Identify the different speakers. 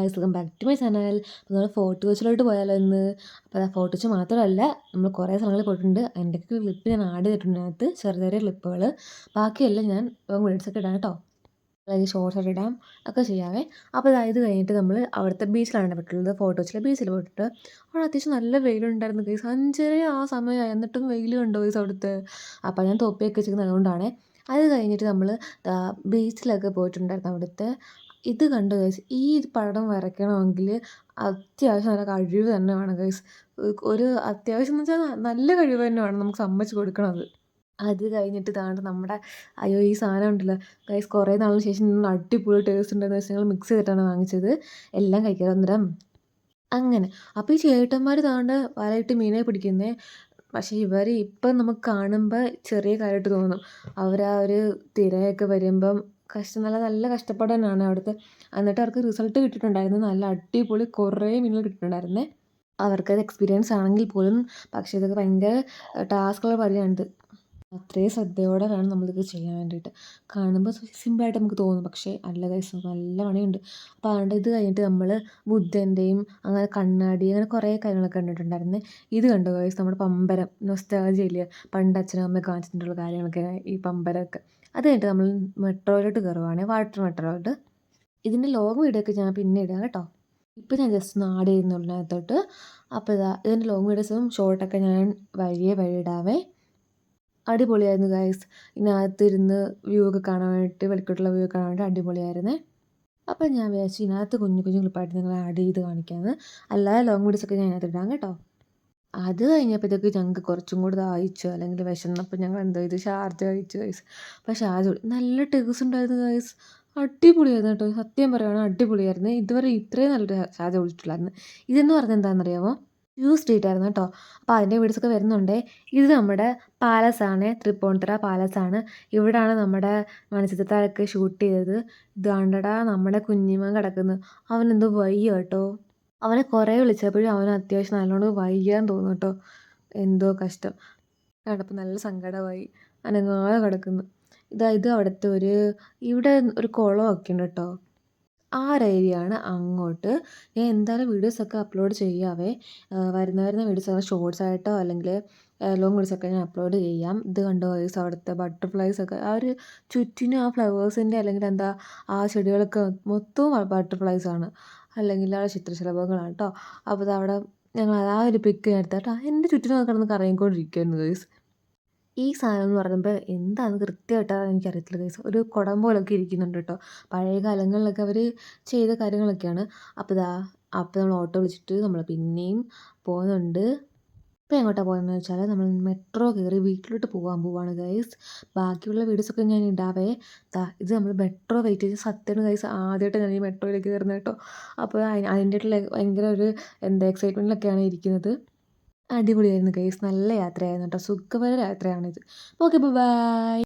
Speaker 1: Guys, welcome back to my channel. അപ്പോൾ നമ്മൾ fort കൊച്ചിയിലോട്ട് പോയാലോ ഇന്ന്. അപ്പോൾ ഫോർട്ട് കൊച്ചി മാത്രമല്ല, നമ്മൾ കുറേ സ്ഥലങ്ങളിൽ പോയിട്ടുണ്ട്. അതിൻ്റെയൊക്കെ ക്ലിപ്പ് ഞാൻ ആഡ് ചെയ്തിട്ടുണ്ട് അതിനകത്ത്, ചെറിയ ചെറിയ ക്ലിപ്പുകൾ. ബാക്കിയെല്ലാം ഞാൻ വീഡിയോസൊക്കെ ഇടാം കേട്ടോ, അതായത് ഷോർട്സൊക്കെ ഇടാം ഒക്കെ ചെയ്യാവേ. അപ്പോൾ ഇത് കഴിഞ്ഞിട്ട് നമ്മൾ അവിടുത്തെ ബീച്ചിലാണ് പോയിട്ടുള്ളത്. ഫോർട്ട് കൊച്ചിയിലെ ബീച്ചിൽ പോയിട്ട് അവിടെ അത്യാവശ്യം നല്ല വെയിലുണ്ടായിരുന്നു ഗൈസ്. 5:30 ആ സമയമായി, എന്നിട്ടും വെയിൽ കണ്ടോ ഗൈസ് അവിടുത്തെ. അപ്പോൾ ഞാൻ തൊപ്പിയൊക്കെ വെച്ചിരിക്കുന്നത് അതുകൊണ്ടാണ്. അത് കഴിഞ്ഞിട്ട് നമ്മൾ ബീച്ചിലൊക്കെ പോയിട്ടുണ്ടായിരുന്നു അവിടുത്തെ. ഇത് കണ്ടു ഗൈസ്, ഈ പടം വരയ്ക്കണമെങ്കിൽ അത്യാവശ്യം നല്ല കഴിവ് തന്നെ വേണം ഗൈസ്. ഒരു അത്യാവശ്യം എന്ന് വെച്ചാൽ നല്ല കഴിവ് തന്നെ വേണം, നമുക്ക് സമ്മതിച്ച് കൊടുക്കണം. അത് കഴിഞ്ഞിട്ട് താണ്ട് നമ്മുടെ അയ്യോ ഈ സാധനം ഉണ്ടല്ലോ ഗൈസ്, കുറേ നാളിന് ശേഷം അടിപൊളി ടേസ്റ്റ് ഉണ്ടെന്ന് വെച്ചാൽ ഞങ്ങൾ മിക്സ് ചെയ്തിട്ടാണ് വാങ്ങിച്ചത്. എല്ലാം കഴിക്കാം അന്നേരം അങ്ങനെ. അപ്പോൾ ഈ ചേട്ടന്മാർ താണ്ട് വലയിട്ട് മീനെ പിടിക്കുന്നേ. പക്ഷേ ഇവർ ഇപ്പം നമുക്ക് കാണുമ്പോൾ ചെറിയ കാര്യമായിട്ട് തോന്നും. അവർ ഒരു തിരയൊക്കെ വരുമ്പം നല്ല നല്ല കഷ്ടപ്പാട് തന്നെയാണ് അവിടുത്തെ. എന്നിട്ട് അവർക്ക് റിസൾട്ട് കിട്ടിയിട്ടുണ്ടായിരുന്നു, നല്ല അടിപൊളി കുറേ മീനുകൾ കിട്ടിയിട്ടുണ്ടായിരുന്നേ. അവർക്കത് എക്സ്പീരിയൻസ് ആണെങ്കിൽ പോലും. പക്ഷേ ഇതൊക്കെ ഭയങ്കര ടാസ്ക്കുള്ള പണിയാണിത്. അത്രയും ശ്രദ്ധയോടെ വേണം നമ്മളിത് ചെയ്യാൻ വേണ്ടിയിട്ട്. കാണുമ്പോൾ സിമ്പിളായിട്ട് നമുക്ക് തോന്നും, പക്ഷേ അല്ല ഗൈസ്, നല്ല പണിയുണ്ട്. അപ്പോൾ അതുകൊണ്ട് ഇത് കഴിഞ്ഞിട്ട് നമ്മൾ ബുദ്ധൻ്റെയും അങ്ങനെ കണ്ണാടി അങ്ങനെ കുറേ കാര്യങ്ങളൊക്കെ കണ്ടിട്ടുണ്ടായിരുന്നു. ഇത് കണ്ടു ഗൈസ്, നമ്മുടെ പമ്പരം നൊസ്റ്റാൾജിയ, പണ്ട് അച്ഛനും അമ്മയും കാണിച്ചിട്ടുള്ള കാര്യങ്ങളൊക്കെ ഈ പമ്പരമൊക്കെ. അത് കഴിഞ്ഞിട്ട് നമ്മൾ മെട്രോയിലോട്ട് കയറുവാണ്, വാട്ടർ മെട്രോയിലോട്ട്. ഇതിൻ്റെ ലോങ് വീഡിയോ ഒക്കെ ഞാൻ പിന്നെ ഇടാം കേട്ടോ. ഇപ്പം ഞാൻ ജസ്റ്റ് ഒന്ന് ആഡ് ചെയ്യുന്നുള്ളതിനകത്തോട്ട്. അപ്പോൾ ഇതിൻ്റെ ലോങ് വീഡിയോസും ഷോർട്ടൊക്കെ ഞാൻ വഴിയെ ഇടാവേ. അടിപൊളിയായിരുന്നു ഗൈസ്. ഇതിനകത്തിരുന്ന് വ്യൂ ഒക്കെ കാണാൻ വേണ്ടിയിട്ട്, വെളിക്കോട്ടുള്ള വ്യൂ കാണാൻ വേണ്ടി അടിപൊളിയായിരുന്നേ. അപ്പോൾ ഞാൻ വിചാരിച്ചു ഇതിനകത്ത് കുഞ്ഞു കുഞ്ഞു ക്ലിപ്പായിട്ട് നിങ്ങൾ ആഡ് ചെയ്ത് കാണിക്കാമെന്ന്. അല്ലാതെ ലോങ് വീഡിയോസൊക്കെ ഞാൻ അതിനകത്ത് ഇടാം കേട്ടോ. അത് കഴിഞ്ഞപ്പോഴത്തേക്ക് ഞങ്ങൾക്ക് കുറച്ചും കൂടി ദാഹിച്ചു, അല്ലെങ്കിൽ വിശന്നപ്പോൾ ഞങ്ങൾ എന്തോ ഇത് ഷാർജ കഴിച്ചു ഗൈസ്. അപ്പോൾ ഷാർജ നല്ല ടേസ്റ്റ് ഉണ്ടായിരുന്നു ഗൈസ്, അടിപൊളിയായിരുന്നു കേട്ടോ. സത്യം പറയുകയാണെങ്കിൽ അടിപൊളിയായിരുന്നു. ഇതുവരെ ഇത്രയും നല്ലൊരു ഷാർജ കുടിച്ചിട്ടില്ലായിരുന്നു. ഇതെന്ന് പറഞ്ഞാൽ എന്താണെന്നറിയാമോ, വ്യൂ സ്ട്രീറ്റ് ആയിരുന്നു കേട്ടോ. അപ്പോൾ അതിൻ്റെ വീഡിയോസൊക്കെ വരുന്നുണ്ട്. ഇത് നമ്മുടെ പാലസാണ്, തൃപ്പൂണിത്തുറ പാലസാണ്. ഇവിടാണ് നമ്മുടെ മണിച്ചിത്രത്താഴൊക്കെ ഷൂട്ട് ചെയ്തത്. ഇത് കണ്ടടാ നമ്മുടെ കുഞ്ഞിമൻ കിടക്കുന്നു. അവനെന്തോ വയ്യ കേട്ടോ. അവനെ കുറേ വിളിച്ചപ്പോഴും അവന് അത്യാവശ്യം നല്ലോണം വയ്യാന്ന് തോന്നുന്നു കേട്ടോ. എന്തോ കഷ്ടം. കണ്ടപ്പോൾ നല്ല സങ്കടമായി, അനങ്ങാതെ കിടക്കുന്നു. ഇത് അവിടുത്തെ ഇവിടെ ഒരു കുളമൊക്കെ ഉണ്ട് കേട്ടോ. ആ ഒരു ഏരിയ ആണ് അങ്ങോട്ട്. ഞാൻ എന്തായാലും വീഡിയോസൊക്കെ അപ്ലോഡ് ചെയ്യാവേ. വരുന്ന വീഡിയോസൊക്കെ ഷോർട്സ് ആയിട്ടോ അല്ലെങ്കിൽ ലോങ് വീഡിയോസൊക്കെ ഞാൻ അപ്ലോഡ് ചെയ്യാം. ഇത് കണ്ടോ ഗൈസ്, അവിടുത്തെ ബട്ടർഫ്ലൈസൊക്കെ ആ ഒരു ചുറ്റിനും ആ ഫ്ലവേഴ്സിൻ്റെ അല്ലെങ്കിൽ എന്താ ആ ചെടികളൊക്കെ മൊത്തവും ബട്ടർഫ്ലൈസാണ്, അല്ലെങ്കിൽ ആ ചിത്രശലഭങ്ങളാണ് കേട്ടോ. അപ്പോൾ അവിടെ ഞങ്ങൾ ആ ഒരു പിക്ക് ഞാൻ എടുത്താൽ കേട്ടോ. എൻ്റെ ചുറ്റിനും കിടന്ന് കറങ്ങിക്കൊണ്ടിരിക്കുകയായിരുന്നു ഗൈസ്. ഈ സാധനം എന്ന് പറയുമ്പോൾ എന്താണെന്ന് കൃത്യമായിട്ടാണ് എനിക്കറിയത്തില്ല ഗൈസ്. ഒരു കുടം പോലൊക്കെ ഇരിക്കുന്നുണ്ട് കേട്ടോ. പഴയ കാലങ്ങളിലൊക്കെ അവർ ചെയ്ത കാര്യങ്ങളൊക്കെയാണ്. അപ്പോൾ നമ്മൾ ഓട്ടോ വിളിച്ചിട്ട് നമ്മൾ പിന്നെയും പോകുന്നുണ്ട്. ഇപ്പോൾ എങ്ങോട്ടാണ് പോകുന്നതെന്ന് വെച്ചാൽ നമ്മൾ മെട്രോ കയറി വീട്ടിലോട്ട് പോവാണ് ഗൈസ്. ബാക്കിയുള്ള വീഡിയോസൊക്കെ ഞാൻ ഇടാവേ. ഇത് നമ്മൾ മെട്രോ വെയിറ്റ് ചെയ്ത് സത്യമാണ് ഗൈസ്, ആദ്യമായിട്ട് ഞാൻ ഈ മെട്രോയിലേക്ക് കയറുന്നത് കേട്ടോ. അപ്പോൾ അതിൻ്റെ ഭയങ്കര എക്സൈറ്റ്മെൻറ്റിലൊക്കെയാണ് ഇരിക്കുന്നത്. അടിപൊളിയായിരുന്നു ഗൈസ്, നല്ല യാത്രയായിരുന്നു കേട്ടോ. സുഖകര യാത്രയാണിത്. Okay, by.